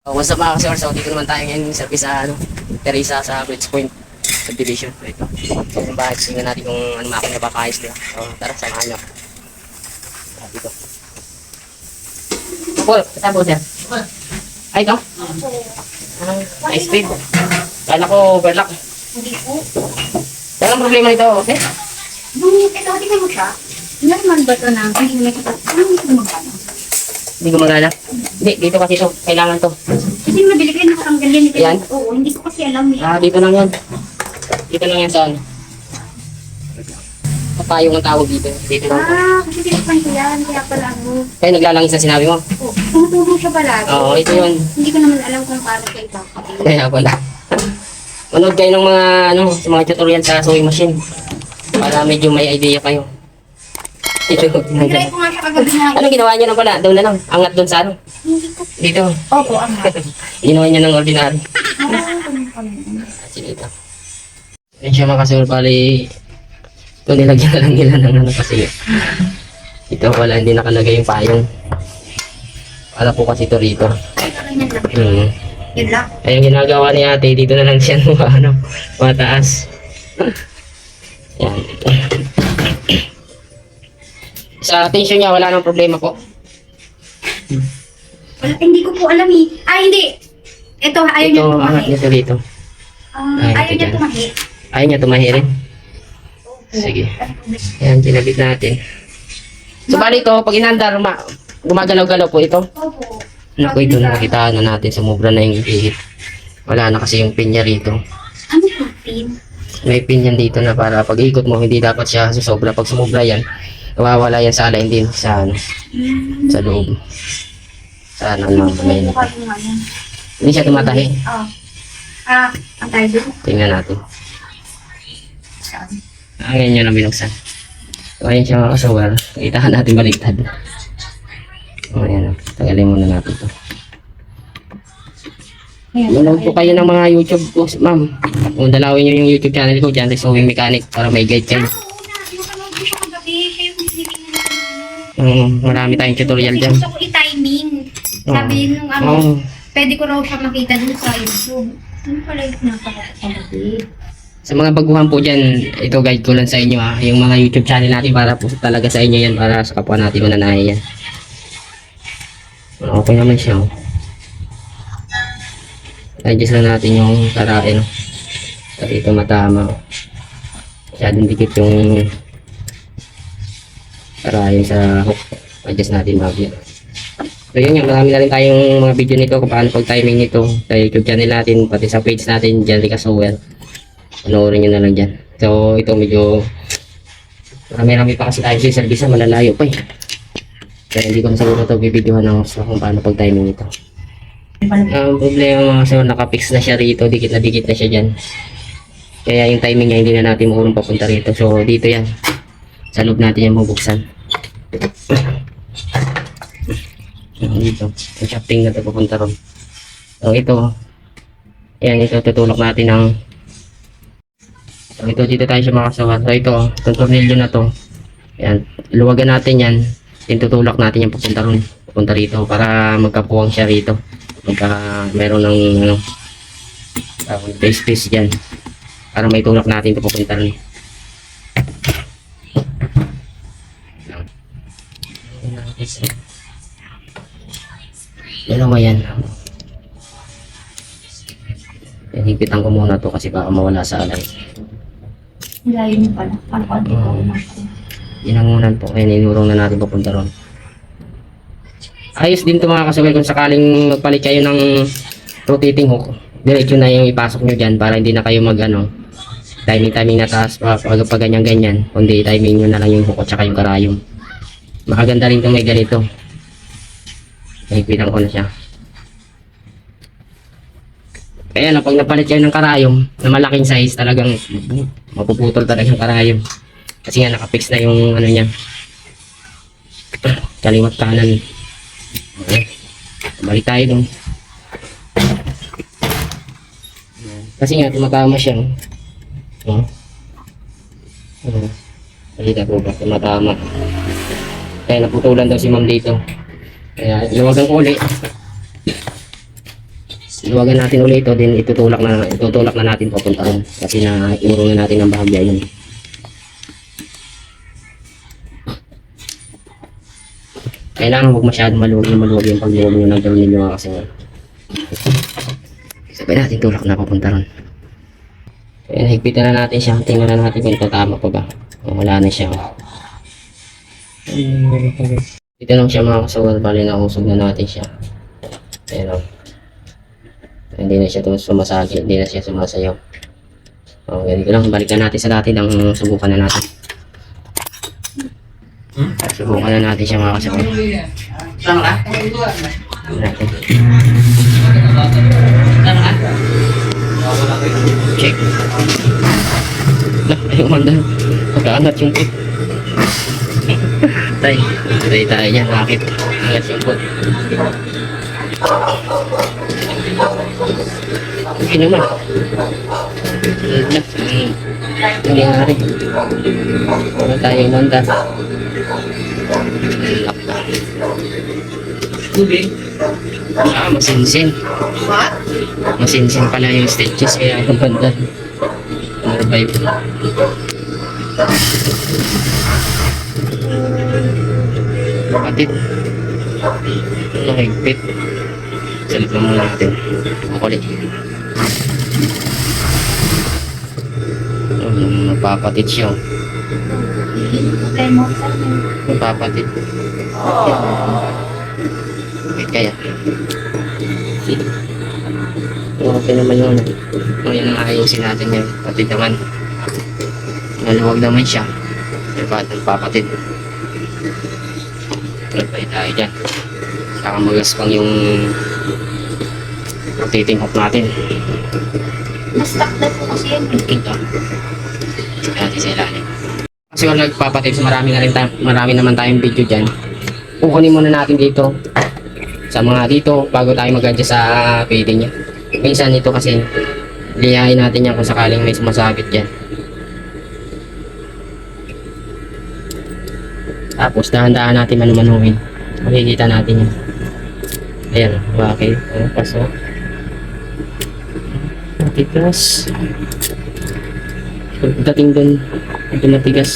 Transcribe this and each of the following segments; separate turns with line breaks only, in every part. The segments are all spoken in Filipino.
What's up mga kasor? So dito naman tayo ngayon service sa Teresa sa Bridge Point subdivision. Ito. So yung bahay, tingnan natin kung ano makakong napapayos nila. So tara, samahan nyo. Dito. Paul, saan po sir? Ay, ito? Ice cream. Kala ko overlock.
Hindi po.
Kaya ang problema nito, okay?
Ito, tingnan mo siya. Normal ba ito na? Hindi may kapag. Hindi ko magkano.
Hindi gumagana? Hindi, dito kasi ito. Kailangan to.
Kasi nabili ko yung nakatanggal yan.
Yan?
Oo, hindi ko kasi alam eh.
Dito lang yan. Dito lang yan saan? Papayong ang tawag dito. Dito lang.
Kasi tinakpan ko yan. Kaya pala ano.
Kaya naglalangis na sinabi mo?
Oo, tumutulong siya palagi.
Oo, ito yun.
Hindi ko naman alam kung paano siya ipapakita.
Kaya pala. Manood kayo ng mga sa mga tutorial sa sewing machine. Para medyo may idea kayo. Ito.
Try ko nga siya kagabi na.
Ano ginawa niyo na pala? Doon na lang. Angat doon sa ano?
Hindi ko.
Dito.
Opo, ang
Ginawa niyo ng ordinary. Sige ito. Yan siya mga kasur. Bali, ito nilagyan na lang nila ng ano kasi. Ito wala, hindi nakalagay yung payong. Para po kasi ito rito.
Yun lang.
Ay, yung ginagawa ni ate, dito na lang siya mataas. Yan. Sa tension niya, wala nang problema po.
Wala, hindi ko po alam eh. Hindi. Ito, ayaw niya
Ito, angat
tumahi.
niya sa dito.
Ayaw niya tumahi.
Ayaw niya tumahi rin. Sige. Yan, kinabit natin. So, bali ito, pag inandar, gumagalaw-galaw po ito.
Opo.
Naku, ito nakita na natin, sumubra na yung ihip. Wala na kasi yung pin niya rito.
Ano po, pin?
May pin yan dito na para pag ikot mo, hindi dapat siya susobra. Pag sumubra yan, nawawala yan sa alain din sa ano, sa loob. Sa ano, may hindi siya tumatahi.
Ang tayo doon.
Tingnan natin. Ngayon yun ang binuksan. So, ayan siya mga kasawar. Itahan natin baliktad. O, ayan. Tagalin muna natin ito. Manood po kayo ng mga YouTube ko, ma'am. Kung dalawin nyo yung YouTube channel ko, dyan, Sewing Mechanic, para may guide kayo. Marami tayong tutorial dyan.
Gusto ko i-timing. Sabi nung pwede ko raw siya makita dun sa YouTube. Ano pala yung napakagabi?
Sa mga baguhan po dyan, ito guide ko lang sa inyo ha. Yung mga YouTube channel natin para po talaga sa inyo yan, para sa kapwa natin mananahe yan. Okay naman siya. Adjust lang natin yung karain. Para ito matama. Masyadong dikit yung karain sa hook. Adjust natin bagyo. So yun nga, marami na rin tayong mga video nito kung paano pag-timing nito sa YouTube channel natin, pati sa page natin, Jellica Sewell. Panoorin nyo na lang dyan. So ito medyo marami-rami pa kasi tayo sa service na malalayo pa eh. Kaya hindi ko na siguro ito bibidyohan ng gusto kung paano pag-timing ito. Ang problema so nakapix na siya rito, dikit na siya dyan. Kaya yung timing niya hindi na natin makulong papunta rito. So dito yan. Sa loob natin yung mabuksan. Dito. Yung shafting na ito papunta ron. So ito. Ayan, ito tutulok natin ng so ito dito tayo sa mga kasawan. So ito, itong tornilyo na to. Ayan, luwagan natin yan. Tutulak natin yung papunta ron. Papunta rito para magkapuwang siya rito. Magka meron ng ano, space dyan. Para may tulak natin ito papunta ron. Dalawa yan. Hipitan ko muna to kasi baka mawala sa alay.
Layo niyo pala. Paano ko
Inangunan po. Ayan, inurong na natin papunta ron. Ayos din to mga kasawal kung sakaling magpalit kayo ng rotating hook. Diretso na yung ipasok nyo dyan para hindi na kayo mag ano, timing na taas pag ganyan. Kundi timing nyo na lang yung hook at saka yung karayom. Makaganda rin to may ganito. Hipitan ko na siya. Kaya na pag napalit kayo ng karayom na malaking size, talagang mapuputol talaga yung karayom. Kasi nga nakapix na yung ano niya. Kaliwat kanan. Okay. Balik tayo dun. Kasi nga tumatama siya. Balita po ba? Tumatama. Kaya naputulan daw si ma'am dito. Kaya luwagan ko ulit. Luwagan natin ulit ito, din itutulak na natin papunta ron. Kasi na urong na natin ang bahagya yun. Kailangan huwag masyadong maluwag yung pagluwag nyo ng tornilyo mga kasuwal. Sabay natin tulak na papunta ron. Kaya higpitan na natin siya. Tingnan na natin kung tatama pa ba. Wala na siya. Dito lang siya mga kasuwal. Bali na usog na natin siya. Ayan o. Hindi na siya sumasagi. Hindi na siya sumasayaw. O, ganito lang. Balikan natin sa dati lang. Subukan na natin. Subukan na natin siya mga kasuwal.
Sama ka?
Natin. Check. Lah, ayaw mandal. Pagkaangat yung put. Tay tayo dyan. Bakit? Angat yung put. Okay naman. Lah, hindi nga rin. Wala tayong mandal. Lock na.
Tubig?
Masinsin.
What?
Masinsin pala yung stitches kaya kumandal. Revive. Kapatid. Nakigpit. Salit lang muna natin. Makulit. Napapatid siya.
Okay mo, saan yun?
Napapatid. Wait kaya. Okay naman yun. Ngayon ang ayusin natin yan. Patid naman. Maluwag naman siya. Diba? Nagpapatid. Trapay tayo dyan. Saka magaspang yung rotating hook natin.
Na-stuck na po kasi yun.
Ito. Sige natin sa ilalim. Kasi kung nagpapatid, so marami naman tayong video dyan. Kukunin muna natin dito. Sa mga dito, bago tayo mag-adjust sa fading niya. Minsan ito kasi, liyahin natin yan kung sakaling may sumasabit dyan. Tapos, dahan-dahan natin manumanuhin. Makikita natin yan. Ayan, bakit? Paso. Matigas. Pagdating dun, ito matigas.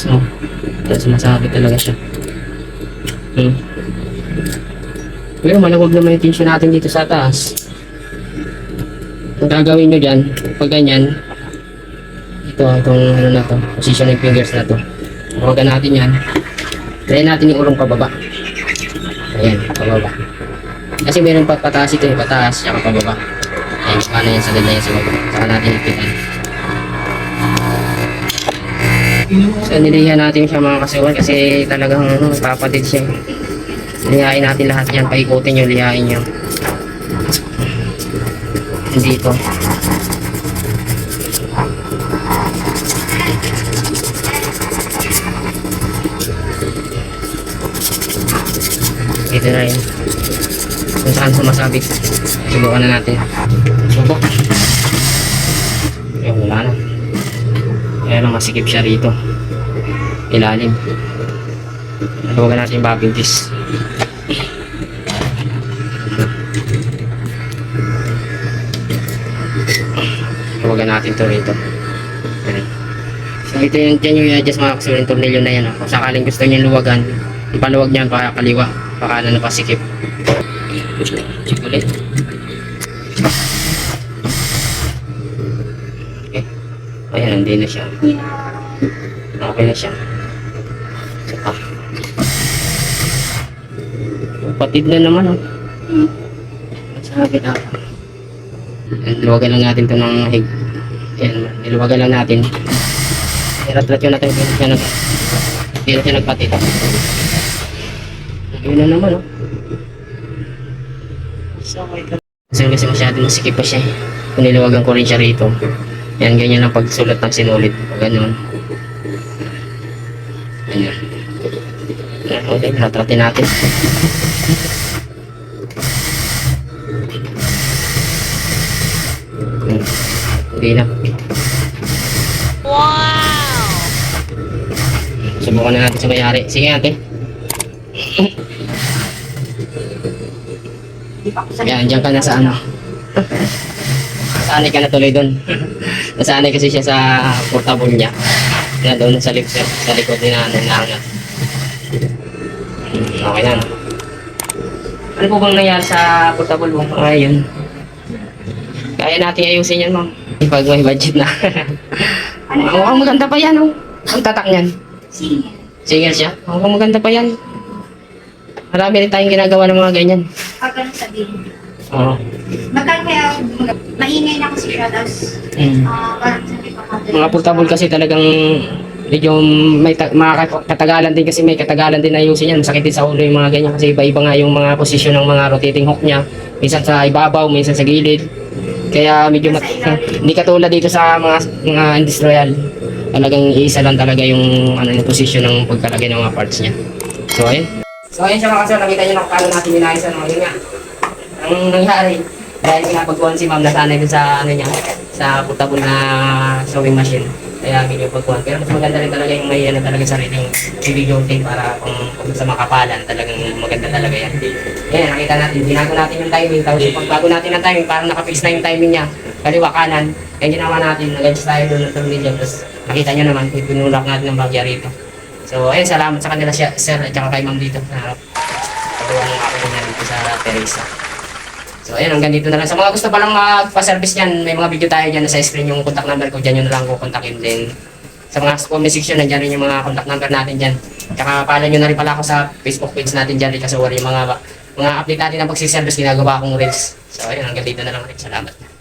Tapos sumasabit talaga siya. Pero malawag naman yung tension natin dito sa taas. Ang gagawin nyo dyan, pag ganyan, itong ano na to, positioning fingers na to. Huwagan natin yan. Try natin yung urong pababa. Ayan, pababa. Kasi meron pa pataas ito eh, pataas, saka pababa. Ayan, paano yan sa ganda yan sa baba. Saka natin ipitan. So nilihan natin siya mga kasuwal kasi talagang papatid siya. Lihain natin lahat yan, paikutin nyo, lihain nyo. Dito. Dito na yun. Kung saan sumasabit. Subukan na natin. Subok. Ayun, wala na. Kaya lang masikip siya rito. Ilalim. Huwagan natin yung bobbin piece. Huwagan natin to rito. Ayan. So ito yung dyan yung i-adjust mga kasuwal yung tornilyo na yan. Kung sakaling gusto nyo luwagan, ipaluwag nyan pa kaliwa. Pakanan na pasikip. Check ulit. Okay. Ayan, hindi na siya. Okay na siya. Saka. Patid na naman, oh. Sabi na. Niluwagan lang natin ito ng hig. Ayan, niluwagan lang natin. Iratrat yun natin. Hindi na siya nagpatid. Yun na naman, oh. Kasi masyadong masikip pa siya. Kung niluwagan ko rin siya rito. Yan, ganyan lang pagsulat ng sinulit. Pag ganun. Ayan. Okay, ratratin natin. Hindi na. Wow! Subukan na natin sa mayari. Sige ate. Yan, dyan ka na sa ano. Nasanay ka na tuloy doon. Nasanay kasi siya sa portable niya. Na doon sa likod ni nanay na. Okay na. No? Ano po bang nangyari sa portable mo ngayon? Kaya natin ayusin yan, ma'am. Pag may budget na. Mukhang maganda pa yan, oh. Ang tatak niyan.
Sige.
Singer siya. Mukhang maganda pa yan. Marami rin tayong ginagawa ng mga ganyan.
Pag ganun sabihin.
Oo.
Bakal kaya maingay na kasi siya, tapos parang sabi ko
Mga portable kasi talagang medyo may mga katagalan din kasi may katagalan din ayusin yan. Masakit din sa ulo yung mga ganyan kasi iba-iba nga yung mga posisyon ng mga rotating hook niya. Minsan sa ibabaw, minsan sa gilid. Kaya medyo hindi katulad dito sa mga industrial. Talagang iisa lang talaga yung yung posisyon ng pagkalagay ng mga parts niya. So ayun. So ayun siya mga kasal, nakita niyo na kung paano natin inayos yun nga. Ang nangyari, dahil pinapagkuhan si ma'am nasanay dun sa sa portable na sewing machine. Kaya medyo pagkuhan. Pero mas maganda rin talaga yung may talaga sariling video tape para kung sa makapalan, talagang maganda talaga yan. Yan, nakita natin, binago natin yung timing. Tapos pag bago natin ang timing, parang nakapix na yung timing niya. Kaliwa kanan. Kaya ginawa natin, nag-adjust tayo doon ng video. Tapos nakita niyo naman, pinulak natin ng bagya rito. So, ayun, salamat sa kanila sir at saka kay ma'am dito sa pagawa ng ako niya dito sa Teresa. So, ayun, hanggang dito na lang. Sa mga gusto palang magpa-service niyan, may mga video tayo dyan sa screen yung contact number ko dyan, yun na lang ko kontakin din. Sa mga comment section, nandiyan rin yung mga contact number natin dyan. Tsaka follow nyo na rin pala ako sa Facebook page natin dyan, kasi yung mga update natin ng pagsiservice, ginagawa akong reels. So, ayun, hanggang dito na lang. Salamat.